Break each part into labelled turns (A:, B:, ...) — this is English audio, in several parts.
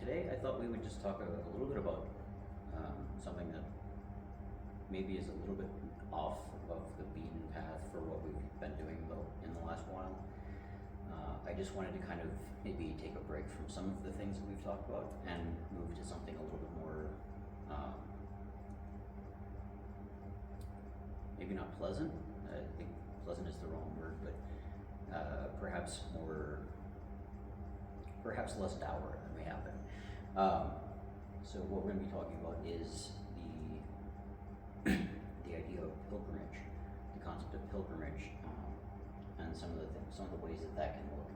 A: Today I thought we would just talk a little bit about something that maybe is a little bit off of the beaten path for what we've been doing in the last while. I just wanted to kind of maybe take a break from some of the things that we've talked about and move to something a little bit more, maybe not pleasant. I think pleasant is the wrong word, but perhaps less dour than we have been. So what we're going to be talking about is the idea of pilgrimage, the concept of pilgrimage, and some of the ways that can look.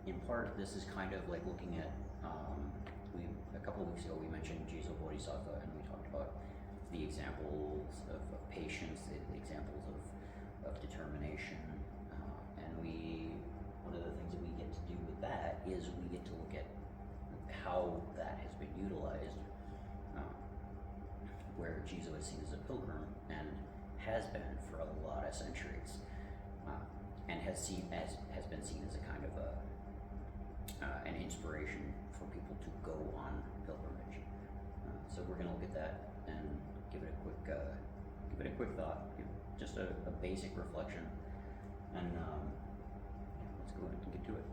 A: In part, this is kind of like looking at a couple of weeks ago we mentioned Jizo and we talked about the examples of patience, the examples of determination, and one of the things that we get to do with that is we get to look at how that has been utilized, where Jizo is seen as a pilgrim and has been for a lot of centuries, and has been seen as a kind of an inspiration for people to go on pilgrimage. So we're going to look at that and give it a quick thought, just a basic reflection, and let's go ahead and get to it.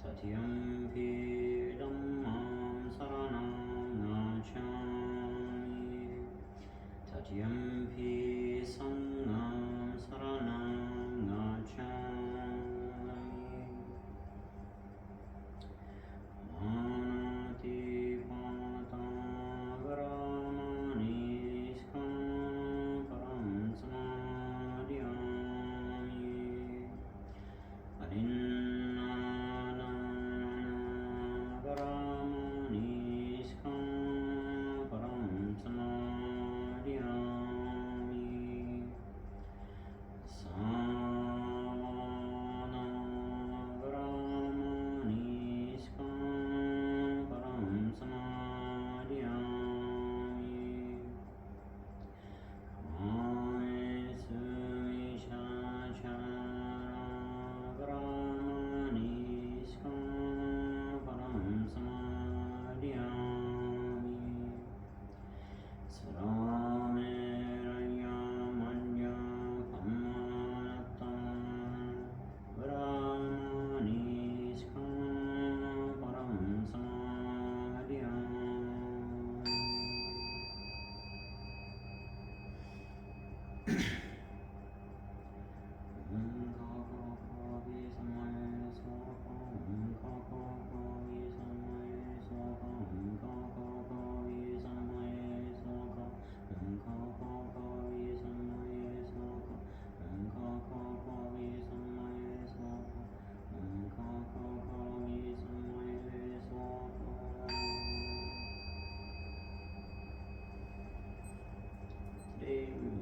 A: Tatyampi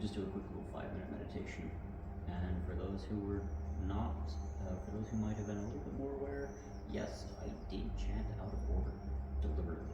A: just do a quick little 5-minute meditation. And for those who were not, for those who might have been a little bit more aware, yes, I did chant out of order deliberately.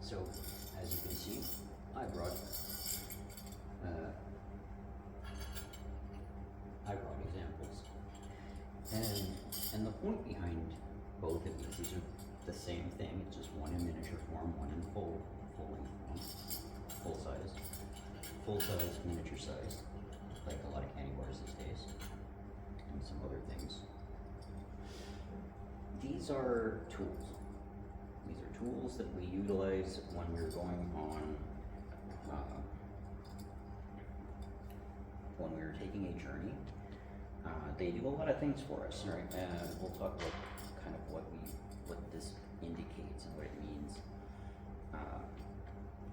A: So, as you can see, I brought examples, and the point behind both of these are the same thing. It's just one in miniature form, one in full length form, full size, miniature size, like a lot of candy bars these days, and some other things. These are tools. These are tools that we utilize when we're going on, when we're taking a journey. They do a lot of things for us, right? We'll talk about kind of what this indicates and what it means.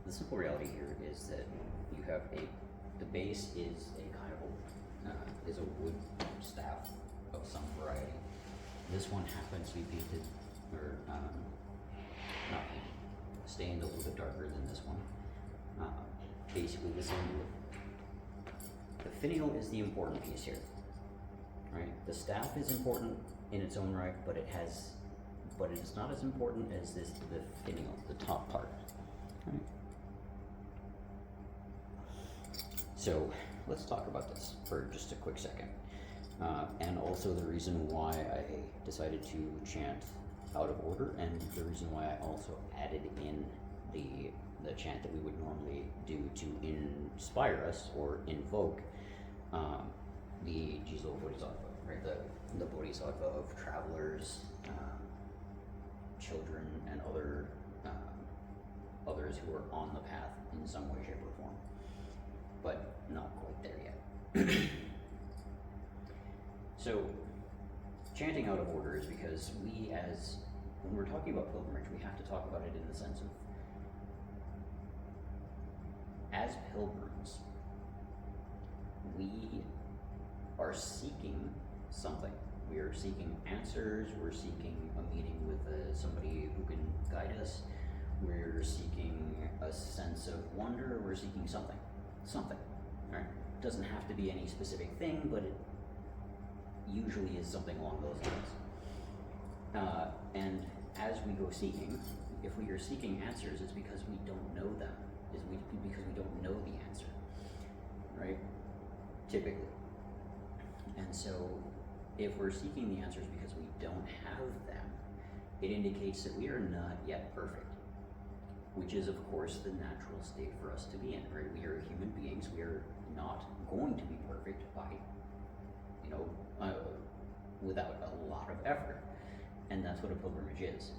A: The simple reality here is that you have the base is a kind of is a wood staff of some variety. This one happens to be painted, or not painted, stained a little bit darker than this one. Basically the same wood. The finial is the important piece here, right? The staff is important in its own right, but it is not as important as the finial, the top part. Right? So let's talk about this for just a quick second. And also the reason why I decided to chant out of order, and the reason why I also added in the chant that we would normally do to inspire us or invoke the Jizo Bodhisattva, right? The Bodhisattva of travelers, children, and others who are on the path in some way, shape, or form, but not quite there yet. So, chanting out of order is because when we're talking about pilgrimage, we have to talk about it in the sense of, as pilgrims, we are seeking something. We are seeking answers, we're seeking a meeting with somebody who can guide us, we're seeking a sense of wonder, we're seeking something, right? It doesn't have to be any specific thing, but it usually is something along those lines. And as we go seeking, if we are seeking answers, it's because we don't know them, because we don't know the answer, right? Typically. And so, if we're seeking the answers because we don't have them, it indicates that we are not yet perfect, which is, of course, the natural state for us to be in, right? We are human beings. We are not going to be perfect by, without a lot of effort. And that's what a pilgrimage is.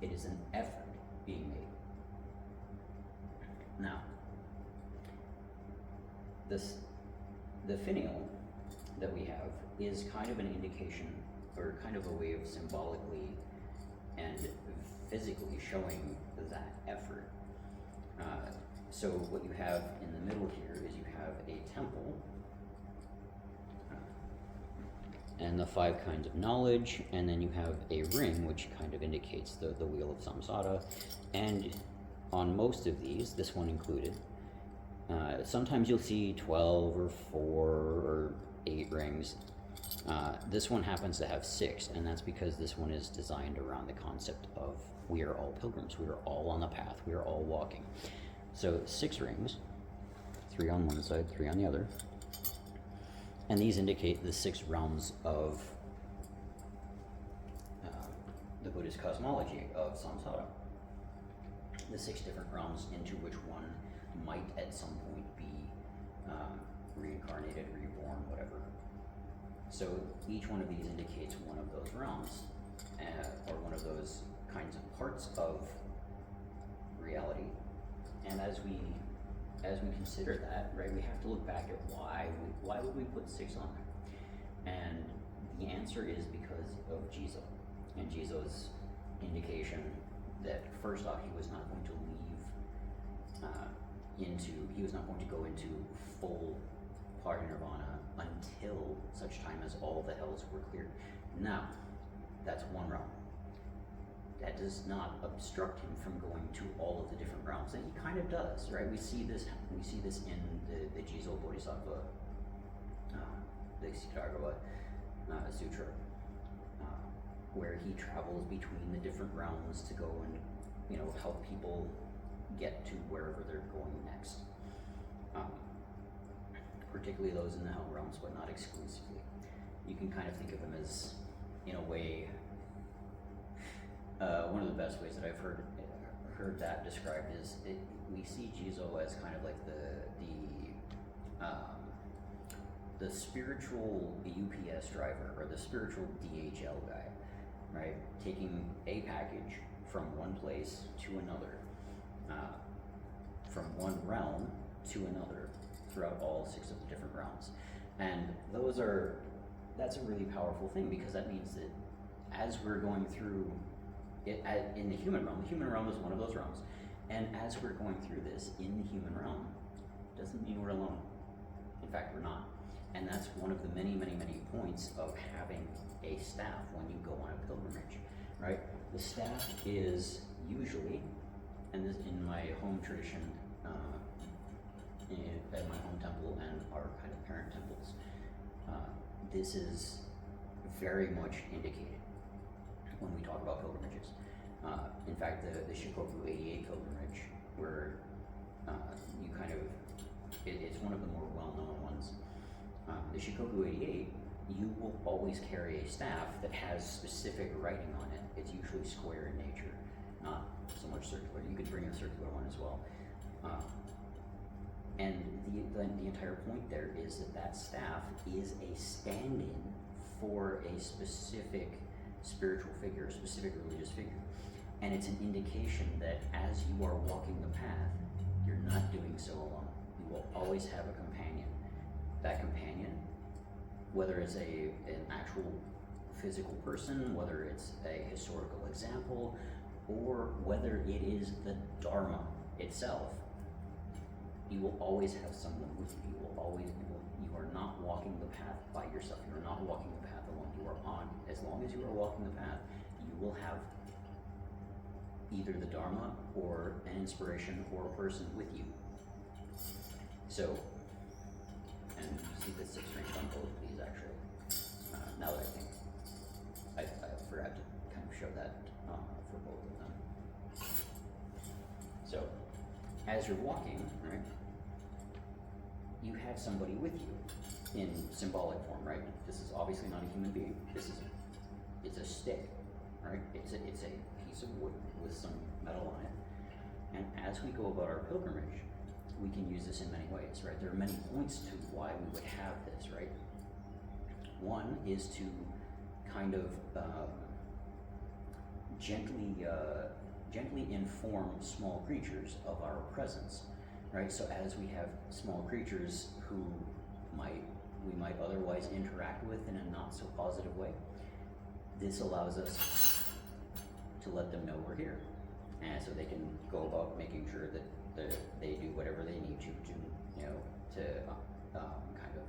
A: It is an effort being made. Now, the finial that we have is kind of an indication, or kind of a way of symbolically and physically showing that effort. So what you have in the middle here is you have a temple, and the 5 kinds of knowledge, and then you have a ring, which kind of indicates the wheel of samsara. And on most of these, this one included, sometimes you'll see 12 or 4 or 8 rings. This one happens to have 6, and that's because this one is designed around the concept of we are all pilgrims, we are all on the path, we are all walking. So 6 rings, 3 on one side, 3 on the other, and these indicate the 6 realms of the Buddhist cosmology of samsara. The 6 different realms into which one might at some point be reincarnated, reborn, whatever. So each one of these indicates one of those realms, or one of those kinds of parts of reality. And as we consider that, right, we have to look back at why would we put 6 on there? And the answer is because of Jizo, and Jizo's indication that first off, he was not going to he was not going to go into full parinirvana until such time as all the hells were cleared. Now, that's one realm. That does not obstruct him from going to all of the different realms, and he kind of does, right? We see this in the Jizo Bodhisattva, the Siddhartha Sutra, where he travels between the different realms to go and help people get to wherever they're going next. Particularly those in the Hell realms, but not exclusively. You can kind of think of them as, in a way, one of the best ways that I've heard that described is we see Jizo as kind of like the spiritual UPS driver, or the spiritual DHL guy, right? Taking a package from one place to another, from one realm to another, throughout all 6 of the different realms. And that's a really powerful thing, because that means that as we're going through it in the human realm is one of those realms, and as we're going through this in the human realm, doesn't mean we're alone. In fact, we're not. And that's one of the many, many, many points of having a staff when you go on a pilgrimage, right? The staff is usually, and this in my home tradition, at my home temple and our kind of parent temples, this is very much indicated when we talk about pilgrimages. In fact, the Shikoku 88 pilgrimage, where you kind of, it's one of the more well-known ones. The Shikoku 88, you will always carry a staff that has specific writing on it. It's usually square in nature, not so much circular. You could bring a circular one as well. And the entire point there is that staff is a stand-in for a specific spiritual figure, a specific religious figure. And it's an indication that as you are walking the path, you're not doing so alone. You will always have a companion. That companion, whether it's an actual physical person, whether it's a historical example, or whether it is the Dharma itself, you will always have someone with you. You are not walking the path by yourself. You are not walking the path alone. You are on. As long as you are walking the path, you will have either the Dharma or an inspiration or a person with you. So, and you see the 6 strength on both of these actually. Now that I think, I forgot to kind of show that for both of them. So, as you're walking, right, you have somebody with you in symbolic form, right? This is obviously not a human being. It's a stick, right? It's a piece of wood with some metal on it. And as we go about our pilgrimage, we can use this in many ways, right? There are many points to why we would have this, right? One is to kind of gently inform small creatures of our presence, right? So as we have small creatures who we might otherwise interact with in a not so positive way, this allows us to let them know we're here, and so they can go about making sure that they do whatever they need to kind of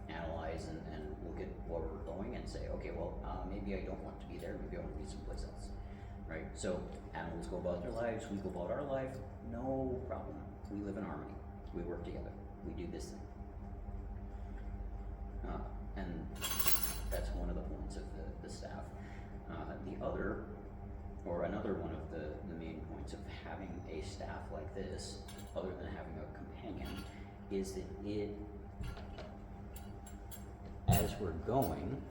A: analyze and look at where we're going and say, okay, well, maybe I don't want to be there, maybe I want to be someplace else, right? So animals go about their lives, we go about our life, no problem. We live in harmony, we work together, we do this thing. And that's one of the points of the staff. The other, or another one of the main points of having a staff like this, other than having a companion, is that it, as we're going,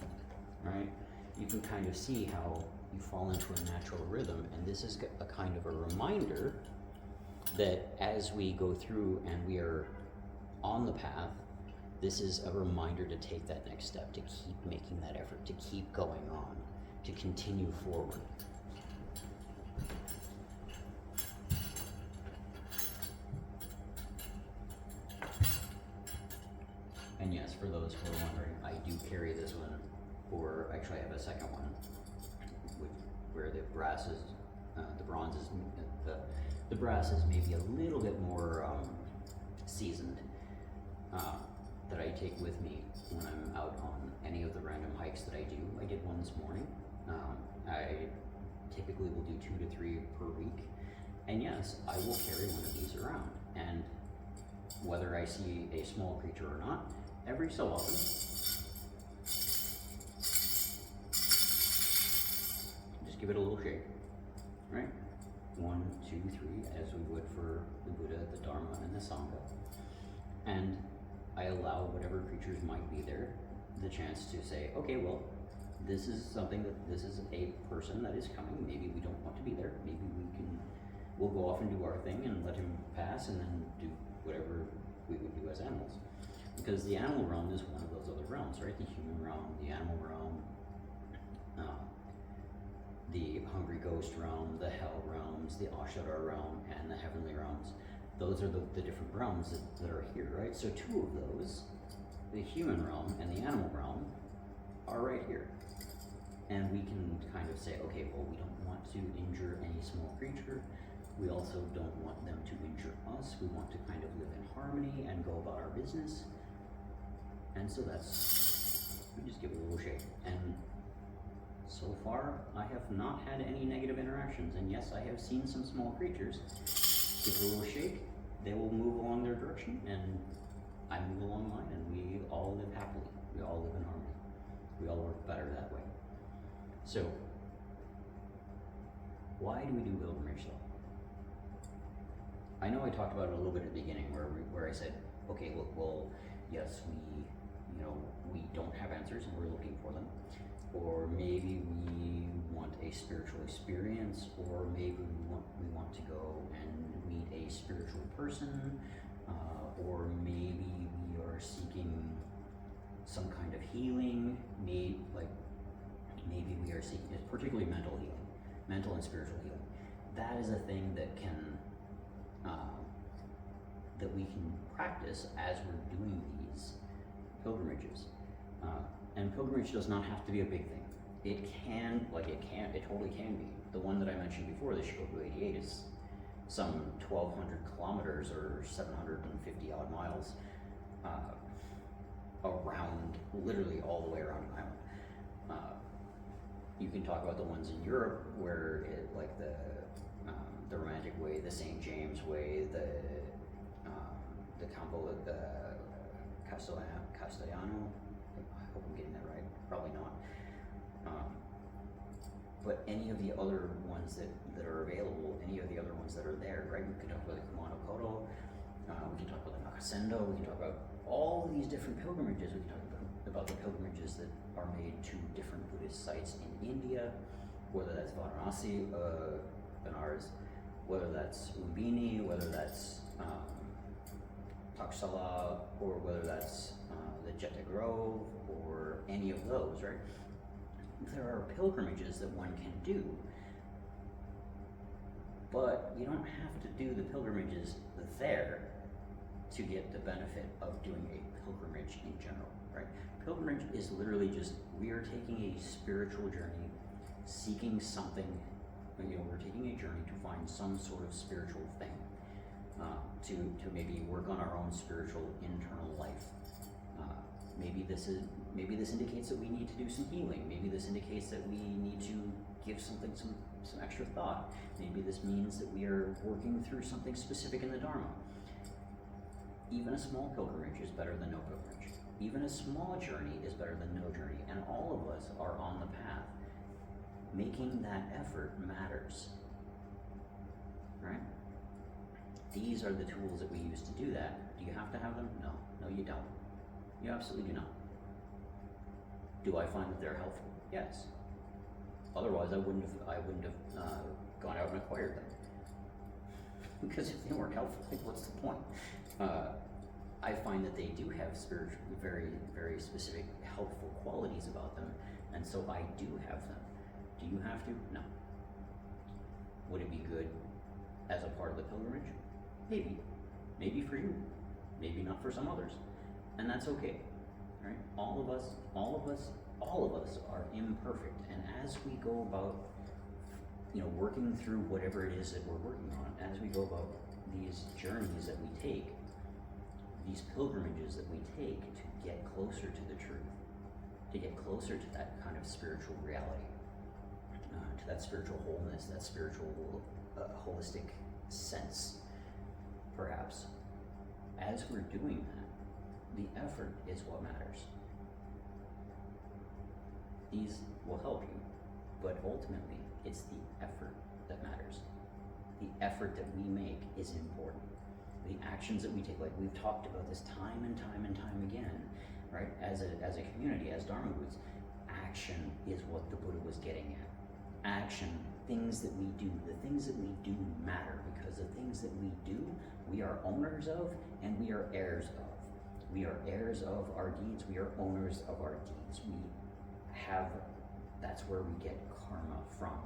A: right, you can kind of see how you fall into a natural rhythm, and this is a kind of a reminder that as we go through and we are on the path, this is a reminder to take that next step, to keep making that effort, to keep going on, to continue forward. And yes, for those who are wondering, I do carry this one, or actually I have a second one, where the brass is, the bronze is, the brass is maybe a little bit more seasoned, that I take with me when I'm out on any of the random hikes that I do. I did one this morning. I typically will do 2 to 3 per week. And yes, I will carry one of these around. And whether I see a small creature or not, every so often, just give it a little shake, right? 1, 2, 3, as we would for the Buddha, the Dharma, and the Sangha. And I allow whatever creatures might be there the chance to say, okay, well, this is a person that is coming. Maybe we don't want to be there. Maybe we'll go off and do our thing and let him pass and then do whatever we would do as animals. Because the animal realm is one of those other realms, right? The human realm, the animal realm, the hungry ghost realm, the hell realms, the Ashara realm, and the heavenly realms. Those are the different realms that are here, right? So two of those, the human realm and the animal realm, are right here. And we can kind of say, okay, well, we don't want to injure any small creature. We also don't want them to injure us. We want to kind of live in harmony and go about our business. And so we just give it a little shake. And so far, I have not had any negative interactions. And yes, I have seen some small creatures. Give it a little shake, they will move along their direction, and I move along mine, and we all live happily. We all live in harmony. We all work better that way. So, why do we do pilgrimage though? I know I talked about it a little bit at the beginning where I said, okay, well, yes, we don't have answers and we're looking for them. Or maybe we want a spiritual experience, or maybe we want to go and meet a spiritual person, or maybe we are seeking some kind of healing, maybe we are seeking, particularly mental healing, mental and spiritual healing. That is a thing that that we can practice as we're doing these pilgrimages. And pilgrimage does not have to be a big thing. It totally can be. The one that I mentioned before, the Shikoku 88, is some 1,200 kilometers or 750 odd miles around, literally all the way around an island. You can talk about the ones in Europe where the Romantic Way, the St. James Way, the Campo de Castellano. I hope I'm getting that right. Probably not. But any of the other ones that are available, any of the other ones that are there, right? We can talk about the Kumano Kodo, we can talk about the Nakasendo, we can talk about all of these different pilgrimages. We can talk about the pilgrimages that are made to different Buddhist sites in India, whether that's Varanasi, Benares, whether that's Lumbini, whether that's Taksala, or whether that's the Jetta Grove, or any of those, right? There are pilgrimages that one can do, but you don't have to do the pilgrimages there to get the benefit of doing a pilgrimage in general, right? Pilgrimage is literally just, we are taking a spiritual journey, seeking something, we're taking a journey to find some sort of spiritual thing, to maybe work on our own spiritual internal life. Maybe this indicates that we need to do some healing. Maybe this indicates that we need to give something some extra thought. Maybe this means that we are working through something specific in the Dharma. Even a small pilgrimage is better than no pilgrimage. Even a small journey is better than no journey. And all of us are on the path. Making that effort matters, right? These are the tools that we use to do that. Do you have to have them? No, you don't. You absolutely do not. Do I find that they're helpful? Yes. Otherwise, I wouldn't have gone out and acquired them. Because if they weren't helpful, like, what's the point? I find that they do have spiritual, very, very specific, helpful qualities about them, and so I do have them. Do you have to? No. Would it be good as a part of the pilgrimage? Maybe. Maybe for you. Maybe not for some others. And that's okay, right? All of us are imperfect. And as we go about, working through whatever it is that we're working on, as we go about these journeys that we take, these pilgrimages that we take to get closer to the truth, to get closer to that kind of spiritual reality, to that spiritual wholeness, that spiritual holistic sense, perhaps. As we're doing that, the effort is what matters. These will help you, but ultimately, it's the effort that matters. the effort that we make is important. The actions that we take, like we've talked about this time and time and time again, right? As a community, as Dharma Boots, action is what the Buddha was getting at. Action, things that we do, the things that we do matter, because the things that we do, we are owners of and we are heirs of. We are heirs of our deeds, we are owners of our deeds. That's where we get karma from,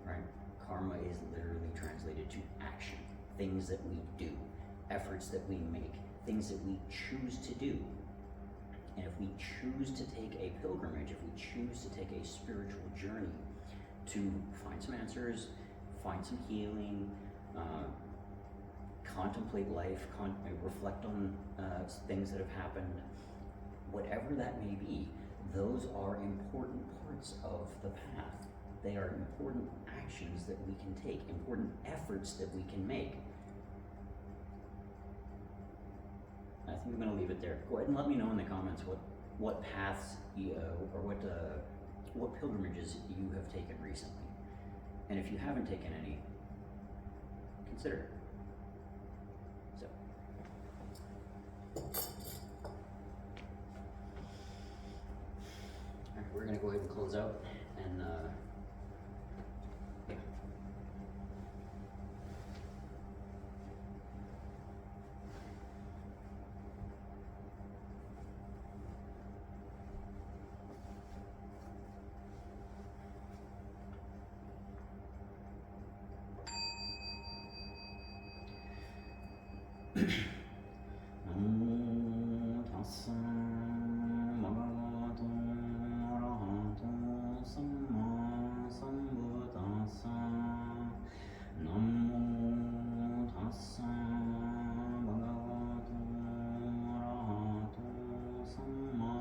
A: right? Karma is literally translated to action, things that we do, efforts that we make, things that we choose to do. And if we choose to take a pilgrimage, if we choose to take a spiritual journey to find some answers, find some healing, contemplate life, reflect on things that have happened, whatever that may be, those are important parts of the path. They are important actions that we can take, important efforts that we can make. I think I'm going to leave it there. Go ahead and let me know in the comments what paths or what pilgrimages you have taken recently. And if you haven't taken any, consider it. So. All right, we're going to go ahead and close out and yeah. Namo tassa bhagavato arahato samma sambuddhassa. Namo tassa bhagavato arahato samma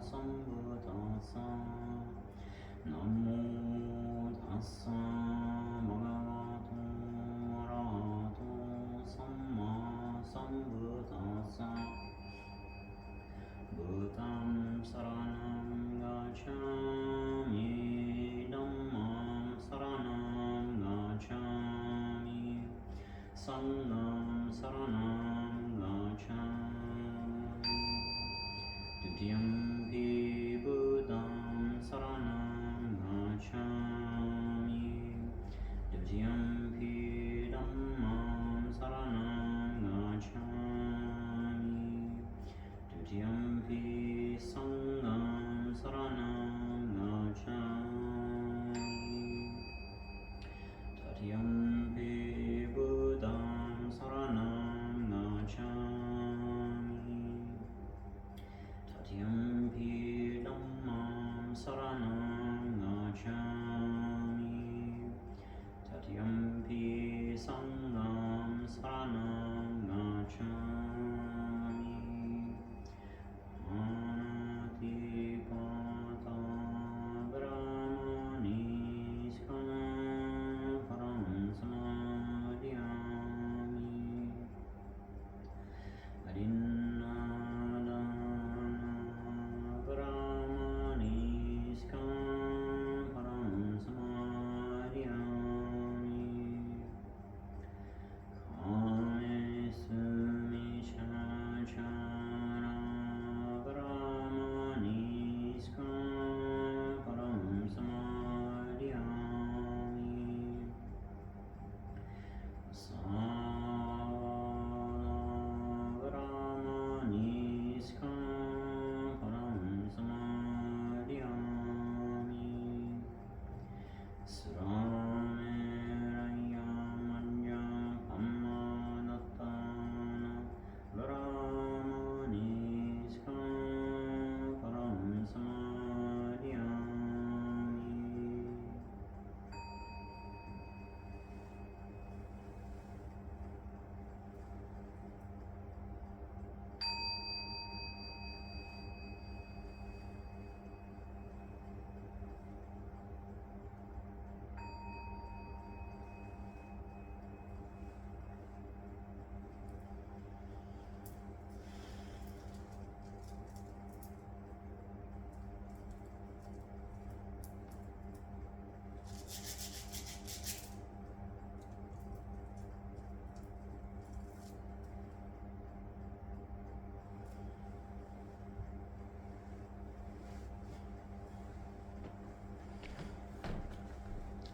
A: sambuddhassa. Namo tassa bhagavato arahato samma sambuddhassa. Buddham saranam gacchami, dhammam saranam gacchami, sangham saranam gacchami. Dutiyampi buddham saranam gacchami, dutiyampi dhammam saranam gacchami, dutiyampi sangham saranam gacchami. Tatiyampi buddham saranam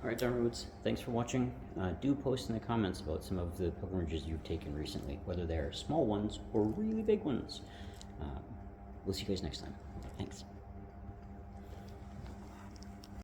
B: Alright, downroads, thanks for watching. Do post in the comments about some of the pilgrimages you've taken recently, whether they're small ones or really big ones. We'll see you guys next time. Thanks.